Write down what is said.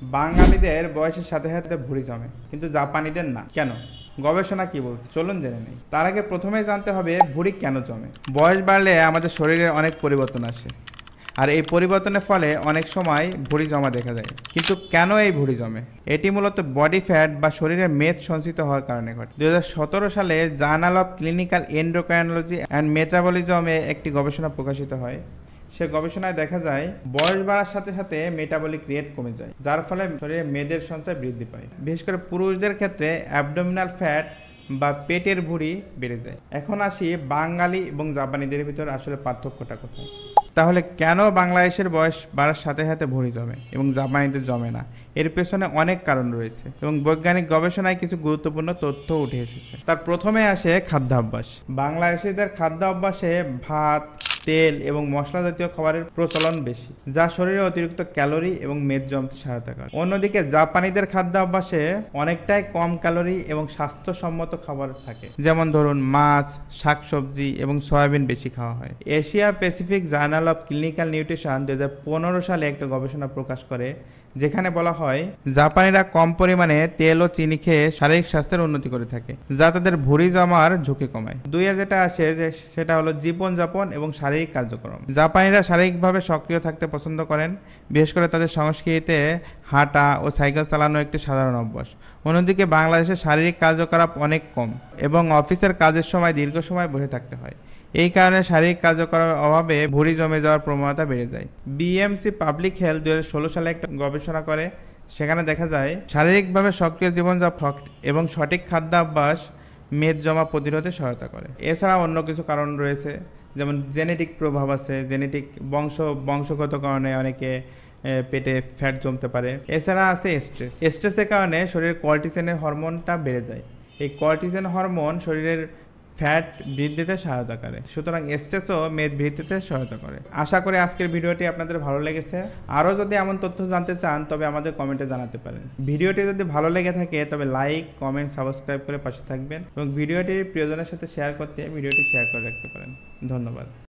বাঙালিদের বয়সের সাথে সাথে ভুঁড়ি জমে, কিন্তু জাপানিদের না। কেন? গবেষণা কি বলছে চলুন জেনে নেই। তার আগে প্রথমে জানতে হবে ভুঁড়ি কেন জমে। বয়স বাড়লে আমাদের শরীরে অনেক পরিবর্তন আসে, আর এই পরিবর্তনের ফলে অনেক সময় ভুঁড়ি জমা দেখা যায়। কিন্তু কেন এই ভুঁড়ি জমে? এটি মূলত বডি ফ্যাট বা শরীরে মেদ সঞ্চিত হওয়ার কারণে ঘটে। 2017 সালে journal of clinical endocrinology and মেটাবলিজমে একটি গবেষণা প্রকাশিত হয়। সে গবেষণায় দেখা যায় বয়স বাড়ার সাথে সাথে মেটাবলিক রেট কমে যায়, যার ফলে শরীরে মেদের সঞ্চয় বৃদ্ধি পায়। বিশেষ করে পুরুষদের ক্ষেত্রে অ্যাবডোমিনাল ফ্যাট বা পেটের ভুঁড়ি বেড়ে যায়। এখন আসি বাঙালি এবং জাপানিদের ভিতর আসলে পার্থক্যটা কোথায়। তাহলে কেন বাংলাদেশের বয়স বাড়ার সাথে সাথে ভুঁড়ি জমে এবং জাপানিদের জমে না? এর পেছনে অনেক কারণ রয়েছে এবং বৈজ্ঞানিক গবেষণায় কিছু গুরুত্বপূর্ণ তথ্য উঠে এসেছে। তার প্রথমে আসে খাদ্যাভ্যাস। বাংলাদেশিদের খাদ্যাভ্যাসে ভাত, তেল এবং মশলা জাতীয় খাবারের প্রচলন বেশি, যা শরীরে অতিরিক্ত ক্যালোরি এবং মেদ জমতে সহায়তা করে। অন্যদিকে জাপানিদের খাদ্যাভ্যাসে অনেকটাই কম ক্যালোরি এবং স্বাস্থ্যসম্মত খাবার থাকে, যেমন ধরুন মাছ, শাকসবজি এবং সয়াবিন বেশি খাওয়া হয়। Asia Pacific journal of clinical nutrition 2015 সালে একটা গবেষণা প্রকাশ করে, যেখানে বলা হয় জাপানিরা কম পরিমাণে তেল ও চিনি খেয়ে শারীরিক স্বাস্থ্যের উন্নতি করে থাকে, যা তাদের ভুঁড়ি জমার ঝুঁকি কমায়। দুইয়ে যেটা আসে যে সেটা হলো জীবনযাপন এবং শারীরিক কার্যক্রম। জাপানিরা শারীরিকভাবে সক্রিয় থাকতে পছন্দ করেন, বিশেষ করে তাদের সংস্কৃতিতে হাঁটা ও সাইকেল চালানো একটি সাধারণ অভ্যাস। অন্যদিকে বাংলাদেশে শারীরিক কার্যকলাপ অনেক কম এবং অফিসের কাজের সময় দীর্ঘ সময় বসে থাকতে হয়। এই কারণে শারীরিক কার্যকলাপের অভাবে ভুঁড়ি জমে যাওয়ার প্রবণতা বেড়ে যায়। বিএমসি পাবলিক হেলথ 2016 সালে একটা গবেষণা করে, সেখানে দেখা যায় শারীরিকভাবে সক্রিয় জীবনযাপন এবং সঠিক খাদ্যাভ্যাস মেদ জমা প্রতিরোধে সহায়তা করে। এছাড়া অন্য কিছু কারণ রয়েছে, যেমন জেনেটিক প্রভাব আছে। জেনেটিক বংশগত কারণে অনেকে পেটে ফ্যাট জমতে পারে। এছাড়া আছে স্ট্রেসের কারণে শরীরের কর্টিসনের হরমোনটা বেড়ে যায়। এই কর্টিসন হরমোন শরীরের ফ্যাট বৃদ্ধিতে সহায়তা করে, সুতরাং স্ট্রেসও মেদ বৃদ্ধিতে সহায়তা করে। আশা করি আজকের ভিডিওটি আপনাদের ভালো লেগেছে। আরও যদি এমন তথ্য জানতে চান তবে আমাদের কমেন্টে জানাতে পারেন। ভিডিওটি যদি ভালো লেগে থাকে তবে লাইক, কমেন্ট, সাবস্ক্রাইব করে পাশে থাকবেন এবং ভিডিওটি প্রিয়জনের সাথে শেয়ার করতে ভিডিওটি শেয়ার করে রাখতে পারেন। ধন্যবাদ।